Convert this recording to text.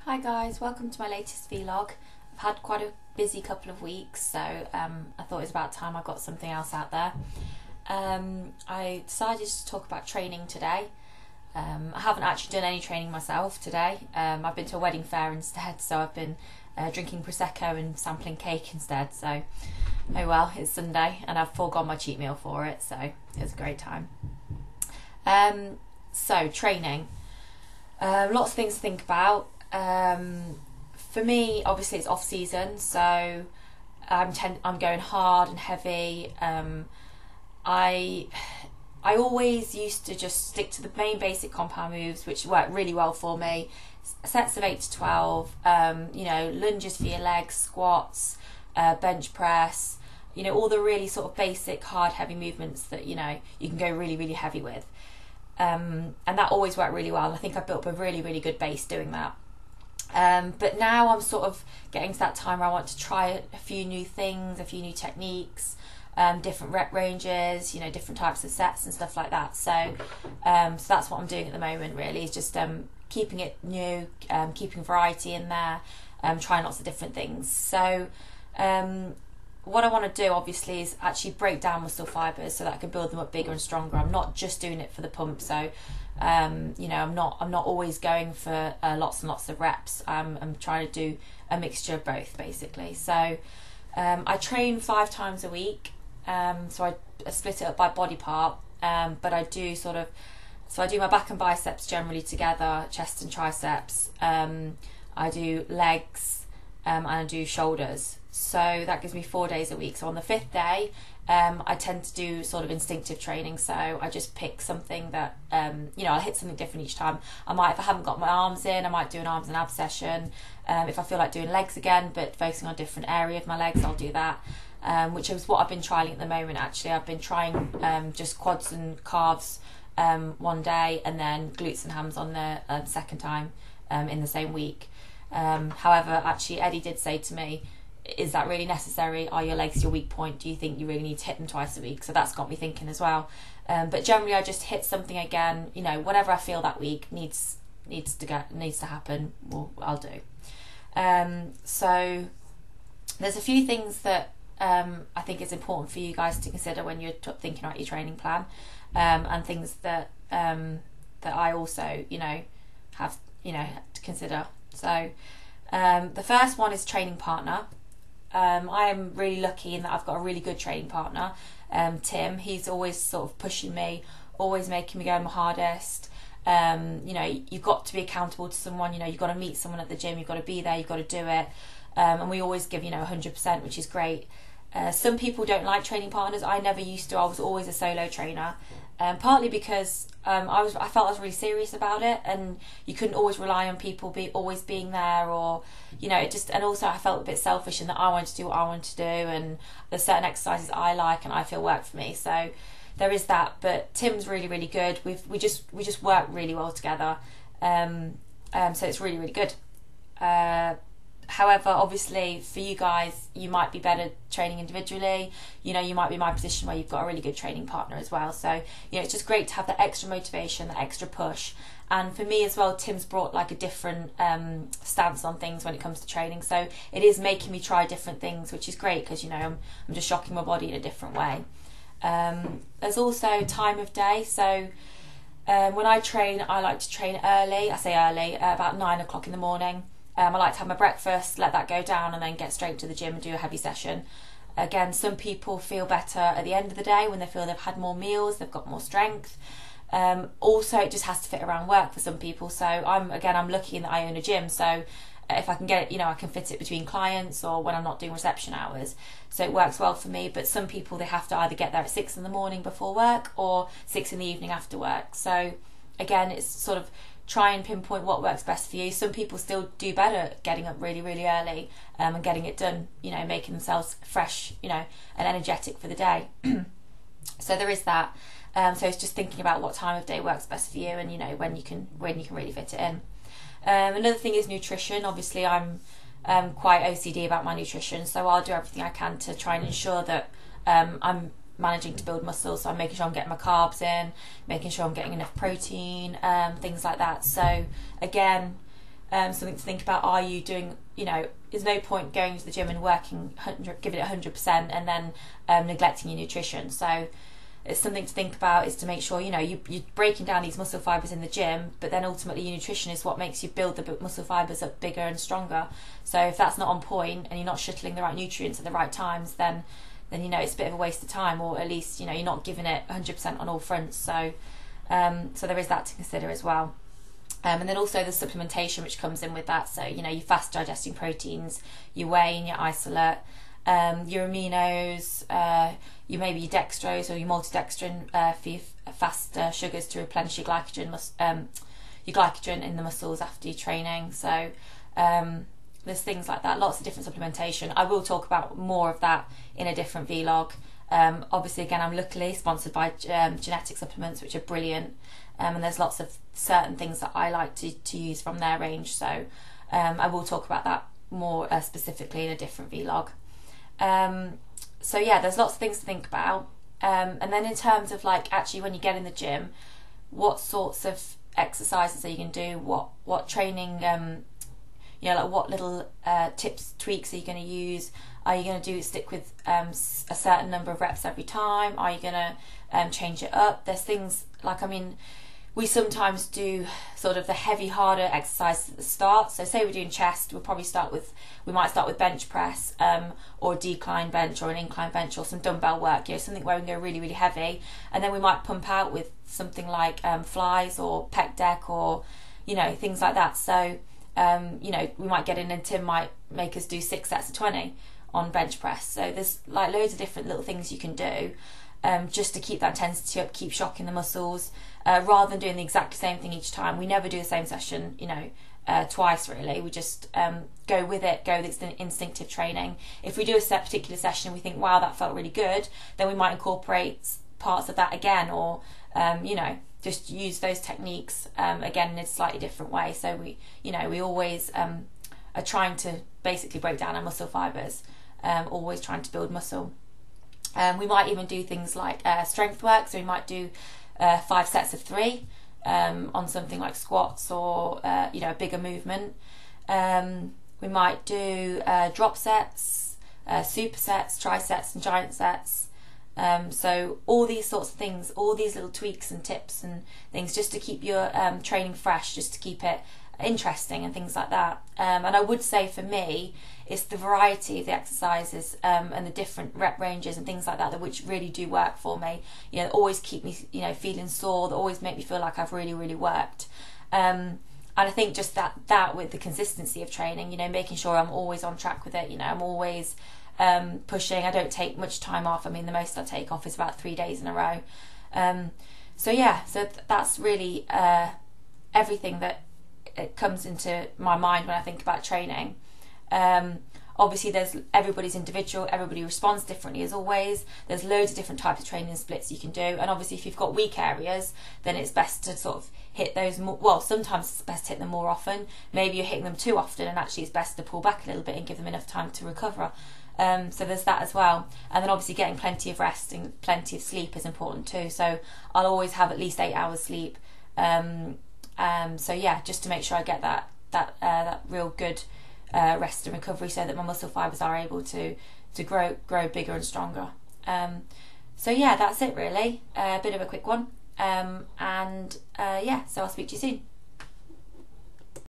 Hi guys, welcome to my latest vlog. I've had quite a busy couple of weeks, so I thought it was about time I got something else out there. I decided to talk about training today. I haven't actually done any training myself today. I've been to a wedding fair instead, so I've been drinking Prosecco and sampling cake instead, so oh well, it's Sunday and I've forgone my cheat meal for it, so it was a great time. So training, lots of things to think about. For me, obviously it's off season, so I'm going hard and heavy. I always used to just stick to the main basic compound moves, which work really well for me. Sets of 8 to 12, you know, lunges for your legs, squats, bench press, you know, all the really sort of basic hard heavy movements that, you know, you can go really heavy with. And that always worked really well. I think I built up a really good base doing that. But now I'm sort of getting to that time where I want to try a few new things, a few new techniques, different rep ranges, you know, different types of sets and stuff like that. So that's what I'm doing at the moment, really, is just keeping it new, keeping variety in there, trying lots of different things. So what I want to do, obviously, is actually break down muscle fibres so that I can build them up bigger and stronger. I'm not just doing it for the pump, so you know, I'm not always going for lots and lots of reps. I'm trying to do a mixture of both, basically. So I train 5 times a week, so I split it up by body part, but I do I do my back and biceps generally together, chest and triceps, I do legs, and I do shoulders. So that gives me 4 days a week. So on the 5th day, I tend to do sort of instinctive training. So I just pick something that, you know, I'll hit something different each time. If I haven't got my arms in, I might do an arms and abs session. If I feel like doing legs again, but focusing on a different area of my legs, I'll do that. Which is what I've been trialing at the moment, actually. I've been trying just quads and calves one day, and then glutes and hams on the second time in the same week. However, actually, Eddie did say to me, is that really necessary? Are your legs your weak point? Do you think you really need to hit them twice a week? So that's got me thinking as well. But generally, I just hit something again. You know, whatever I feel that week needs to happen. I'll do. So there's a few things that I think it's important for you guys to consider when you're thinking about your training plan, and things that that I also, you know, have, you know, to consider. So the first one is training partner. I am really lucky in that I've got a really good training partner, Tim. He's always sort of pushing me, always making me go my hardest. You know, you've got to be accountable to someone. You know, you've got to meet someone at the gym, you've got to be there, you've got to do it, and we always give, you know, 100%, which is great. Some people don't like training partners. I never used to. I was always a solo trainer, partly because I felt I was really serious about it, and you couldn't always rely on people always being there, or, you know, and also I felt a bit selfish in that I wanted to do what I wanted to do, and there's certain exercises I like and I feel work for me. So there is that. But Tim's really good. We just work really well together. So it's really good. However, obviously for you guys, you might be better training individually. You know, you might be in my position where you've got a really good training partner as well. So, you know, it's just great to have that extra motivation, that extra push. And for me as well, Tim's brought like a different stance on things when it comes to training. So it is making me try different things, which is great because, you know, I'm just shocking my body in a different way. There's also time of day. So when I train, I like to train early. I say early, about 9 o'clock in the morning. I like to have my breakfast, let that go down, and then get straight to the gym and do a heavy session. Again, some people feel better at the end of the day when they feel they've had more meals, they've got more strength. Also, it just has to fit around work for some people. So I'm lucky in that I own a gym, so if I can get it, you know, I can fit it between clients or when I'm not doing reception hours. So it works well for me. But some people, they have to either get there at 6 in the morning before work or 6 in the evening after work. So again, it's sort of try and pinpoint what works best for you. Some people still do better at getting up really early and getting it done, you know, making themselves fresh, you know, and energetic for the day. So there is that. So it's just thinking about what time of day works best for you, and, you know, when you can really fit it in. Another thing is nutrition. Obviously, I'm quite OCD about my nutrition, so I'll do everything I can to try and ensure that I'm managing to build muscle. So I'm making sure I'm getting my carbs in, making sure I'm getting enough protein, things like that. So again, Something to think about. Are you doing, there's no point going to the gym and working, giving it 100% and then neglecting your nutrition. So it's something to think about, is to make sure, you're breaking down these muscle fibres in the gym, but then ultimately your nutrition is what makes you build the muscle fibres up bigger and stronger. So if that's not on point and you're not shuttling the right nutrients at the right times, then it's a bit of a waste of time, or at least, you're not giving it 100% on all fronts. So there is that to consider as well. And then also the supplementation which comes in with that. So, your fast digesting proteins, your whey and your isolate, your aminos, your dextrose or your maltodextrin for your fast sugars to replenish your glycogen in the muscles after your training. So there's things like that, lots of different supplementation. I will talk about more of that in a different vlog. Obviously, again, I'm luckily sponsored by Genetic Supplements, which are brilliant. And there's lots of certain things that I like to use from their range. So I will talk about that more specifically in a different vlog. So yeah, there's lots of things to think about. And then in terms of actually when you get in the gym, what sorts of exercises are you going to do? What training, what little tips, tweaks are you going to use? Are you going to stick with a certain number of reps every time? Are you going to change it up? There's things we sometimes do sort of the heavy, harder exercises at the start. So say we're doing chest, we might start with bench press, or decline bench or an incline bench, or some dumbbell work, something where we can go really, really heavy. And then we might pump out with something like flies or pec deck, or, things like that. So, we might get in, and Tim might make us do 6 sets of 20 on bench press. So there's loads of different little things you can do, just to keep that intensity up, keep shocking the muscles, rather than doing the exact same thing each time. We never do the same session, twice really. We just go with it, go with instinctive training. If we do a particular session and we think, wow, that felt really good, then we might incorporate parts of that again, or just use those techniques again in a slightly different way. So we always are trying to basically break down our muscle fibres, always trying to build muscle. We might even do things like strength work. So we might do 5 sets of 3 on something like squats, or a bigger movement. We might do drop sets, supersets, trisets and giant sets. So all these sorts of things, all these little tweaks and tips and things, just to keep your training fresh, just to keep it interesting and things like that. And I would say for me, it's the variety of the exercises and the different rep ranges and things like that which really do work for me. Always keep me feeling sore, that always make me feel like I've really, really worked. And I think just that with the consistency of training, making sure I'm always on track with it. I'm always pushing. I don't take much time off. The most I take off is about 3 days in a row. So that's really everything that it comes into my mind when I think about training. Obviously everybody's individual, everybody responds differently as always. There's loads of different types of training splits you can do, and obviously if you've got weak areas, then it's best to sort of hit those more. Well, sometimes it's best to hit them more often. Maybe you're hitting them too often, and actually it's best to pull back a little bit and give them enough time to recover. So there's that as well. And then obviously getting plenty of rest and plenty of sleep is important too. So I'll always have at least 8 hours sleep. Just to make sure I get that real good rest and recovery, so that my muscle fibres are able to grow bigger and stronger. That's it really. A bit of a quick one. So I'll speak to you soon.